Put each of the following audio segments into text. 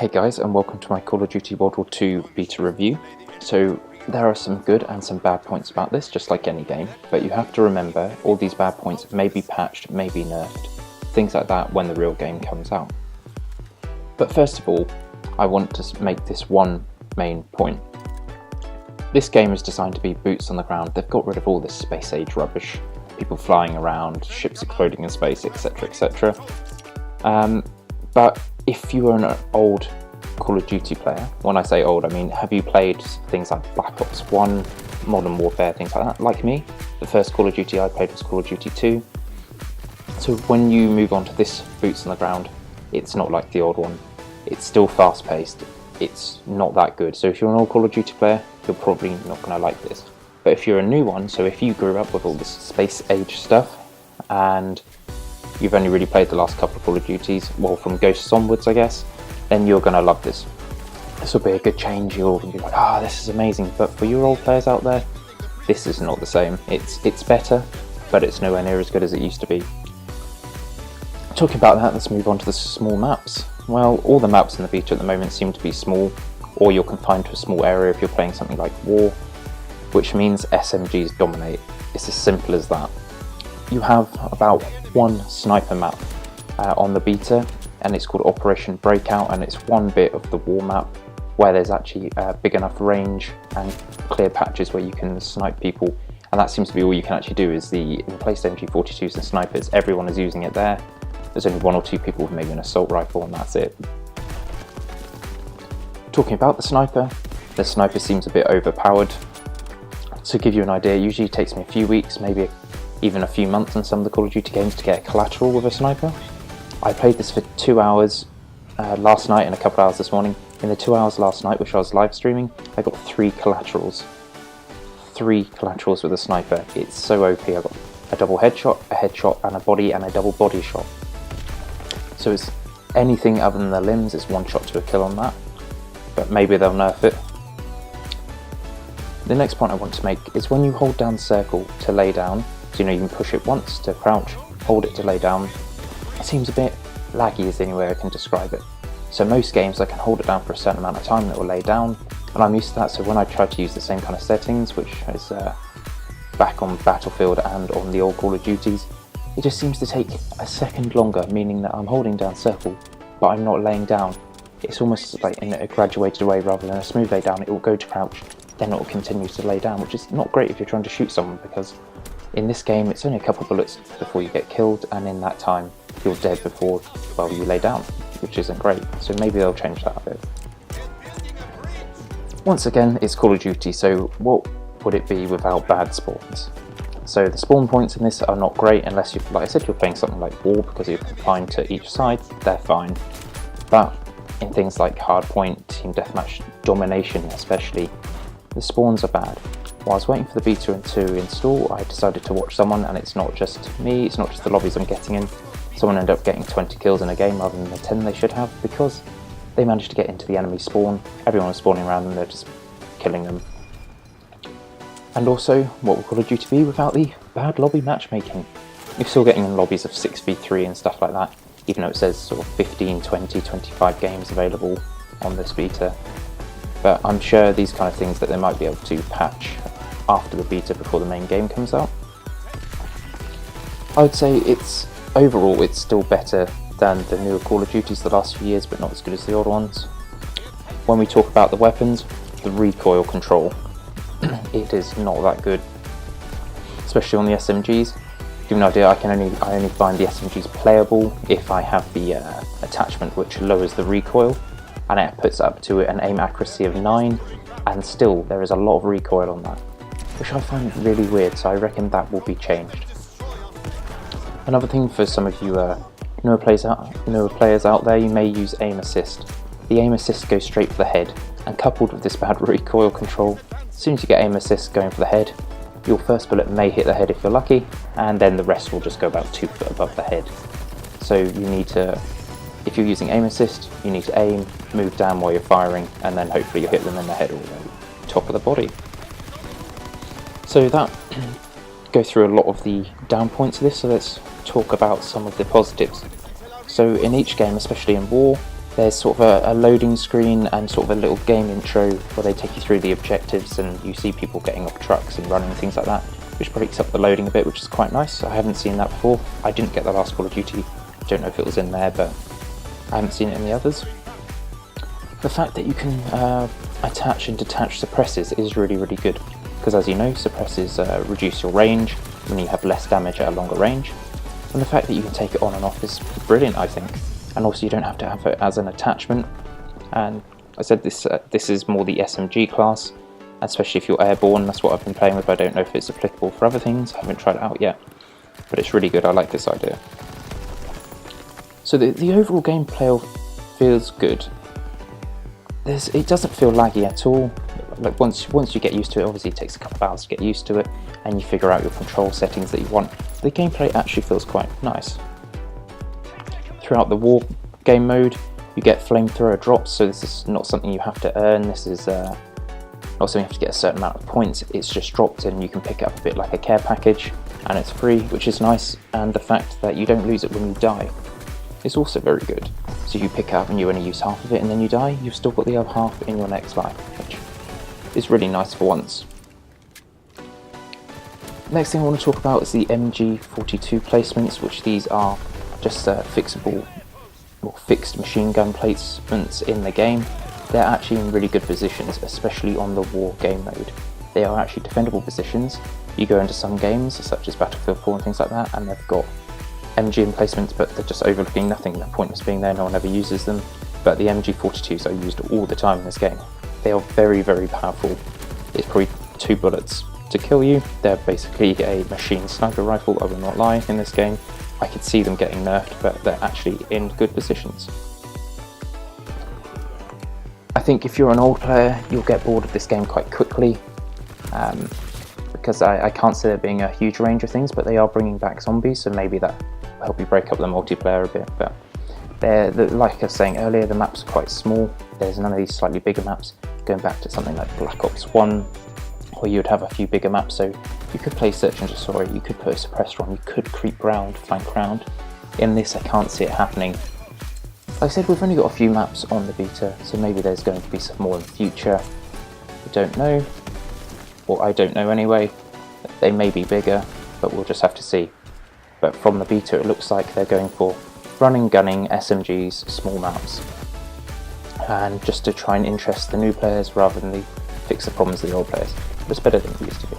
Hey guys, and welcome to my Call of Duty World War 2 Beta review. So there are some good and some bad points about this, just like any game, but you have to remember all these bad points may be patched, may be nerfed, things like that when the real game comes out. But first of all, I want to make this one main point. This game is designed to be boots on the ground. They've got rid of all this space age rubbish, people flying around, ships exploding in space, etc, etc. But if you are an old Call of Duty player, when I say old, I mean have you played things like Black Ops 1, Modern Warfare, things like that? Like me, the first Call of Duty I played was Call of Duty 2. So when you move on to this boots on the ground, it's not like the old one. It's still fast paced, it's not that good. So if you're an old Call of Duty player, you're probably not going to like this. But if you're a new one, so if you grew up with all this space age stuff and you've only really played the last couple of Call of Duties, well, from Ghosts onwards, I guess, then you're going to love this. This will be a good change. You'll be like, this is amazing. But for your old players out there, this is not the same. It's better, but it's nowhere near as good as it used to be. Talking about that, let's move on to the small maps. Well, all the maps in the beta at the moment seem to be small, or you're confined to a small area if you're playing something like War, which means SMGs dominate. It's as simple as that. You have about one sniper map on the beta, and it's called Operation Breakout, and it's one bit of the war map where there's actually big enough range and clear patches where you can snipe people, and that seems to be all you can actually do. Is in place MG42s and snipers, everyone is using it there. There's only one or two people with maybe an assault rifle, and that's it. Talking about the sniper seems a bit overpowered. To give you an idea, it usually takes me a few weeks, maybe even a few months in some of the Call of Duty games to get a collateral with a sniper. I played this for 2 hours last night and a couple hours this morning. In the 2 hours last night, which I was live streaming, I got 3 collaterals. 3 collaterals with a sniper. It's so OP. I got a double headshot, a headshot, and a body, and a double body shot. So it's anything other than the limbs, it's one shot to a kill on that. But maybe they'll nerf it. The next point I want to make is when you hold down circle to lay down, so you can push it once to crouch, hold it to lay down. It seems a bit laggy is the only way I can describe it. So most games I can hold it down for a certain amount of time and it will lay down, and I'm used to that, so when I try to use the same kind of settings, which is back on Battlefield and on the old Call of Duties, it just seems to take a second longer, meaning that I'm holding down circle, but I'm not laying down. It's almost like in a graduated way rather than a smooth lay down. It will go to crouch, then it will continue to lay down, which is not great if you're trying to shoot someone, because in this game it's only a couple of bullets before you get killed, and in that time you're dead before, well, you lay down, which isn't great. So maybe they'll change that a bit. Once again, it's Call of Duty, so what would it be without bad spawns? So the spawn points in this are not great unless you, like I said, you're playing something like War because you're confined to each side, they're fine. But in things like Hardpoint, Team Deathmatch, Domination especially, the spawns are bad. While I was waiting for the beta to install, I decided to watch someone, and it's not just me, it's not just the lobbies I'm getting in. Someone ended up getting 20 kills in a game rather than the 10 they should have, because they managed to get into the enemy spawn. Everyone was spawning around them, they're just killing them. And also, what would Call of Duty be without the bad lobby matchmaking? You're still getting in lobbies of 6v3 and stuff like that, even though it says sort of 15, 20, 25 games available on this beta. But I'm sure these kind of things that they might be able to patch after the beta before the main game comes out. I would say overall it's still better than the newer Call of Duties the last few years, but not as good as the old ones. When we talk about the weapons, the recoil control, it is not that good, especially on the SMGs. To give you an idea, I only find the SMGs playable if I have the attachment which lowers the recoil, and it puts up to an aim accuracy of 9, and still there is a lot of recoil on that, which I find really weird, so I reckon that will be changed. Another thing for some of you newer players out there, you may use aim assist. The aim assist goes straight for the head, and coupled with this bad recoil control, as soon as you get aim assist going for the head, your first bullet may hit the head if you're lucky, and then the rest will just go about 2 foot above the head. So you need to, if you're using aim assist, you need to aim, move down while you're firing, and then hopefully you hit them in the head or the top of the body. So that go through a lot of the down points of this, so let's talk about some of the positives. So in each game, especially in War, There's sort of a loading screen and sort of a little game intro where they take you through the objectives, and you see people getting off trucks and running and things like that, which breaks up the loading a bit, which is quite nice. I haven't seen that before. I didn't get the last Call of Duty. I don't know if it was in there, but I haven't seen it in the others. The fact that you can attach and detach suppressors is really, really good, because as you know, suppressors reduce your range when you have less damage at a longer range. And the fact that you can take it on and off is brilliant, I think. And also you don't have to have it as an attachment. And I said this is more the SMG class, especially if you're airborne. That's what I've been playing with. I don't know if it's applicable for other things. I haven't tried it out yet, but it's really good. I like this idea. So the overall gameplay feels good. It doesn't feel laggy at all. Like once you get used to it, obviously it takes a couple of hours to get used to it, and you figure out your control settings that you want. The gameplay actually feels quite nice. Throughout the war game mode, you get flamethrower drops, so this is not something you have to earn. This is not something you have to get a certain amount of points. It's just dropped and you can pick it up a bit like a care package, and it's free, which is nice. And the fact that you don't lose it when you die is also very good. So you pick it up and you only use half of it and then you die, you've still got the other half in your next life, which is really nice for once. Next thing I want to talk about is the MG42 placements, which these are just fixable or fixed machine gun placements in the game. They're actually in really good positions, especially on the war game mode. They are actually defendable positions. You go into some games, such as Battlefield 4 and things like that, and they've got MG emplacements, but they're just overlooking nothing. The point is being there, no one ever uses them. But the MG42s are used all the time in this game. They are very, very powerful. It's probably 2 bullets to kill you. They're basically a machine sniper rifle, I will not lie, in this game. I could see them getting nerfed, but they're actually in good positions. I think if you're an old player, you'll get bored of this game quite quickly, because I can't see there being a huge range of things, but they are bringing back zombies, so maybe that will help you break up the multiplayer a bit. But like I was saying earlier, the maps are quite small. There's none of these slightly bigger maps, going back to something like Black Ops 1, where you'd have a few bigger maps, so you could play Search and Destroy, you could put a suppressor on, you could creep round, flank round. In this, I can't see it happening. Like I said, we've only got a few maps on the beta, so maybe there's going to be some more in the future. We don't know, or I don't know anyway. They may be bigger, but we'll just have to see. But from the beta, it looks like they're going for running, gunning, SMGs, small maps, and just to try and interest the new players rather than fix the problems of the old players. But it's better than it used to be.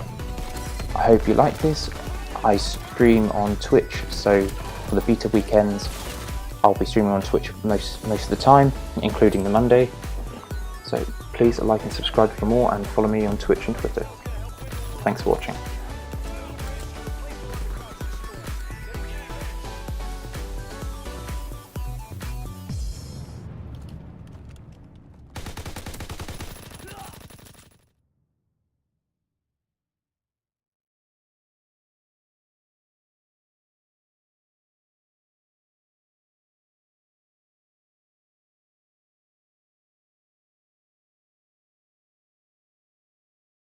I hope you like this. I stream on Twitch, so for the beta weekends, I'll be streaming on Twitch most of the time, including the Monday. So please like and subscribe for more, and follow me on Twitch and Twitter. Thanks for watching.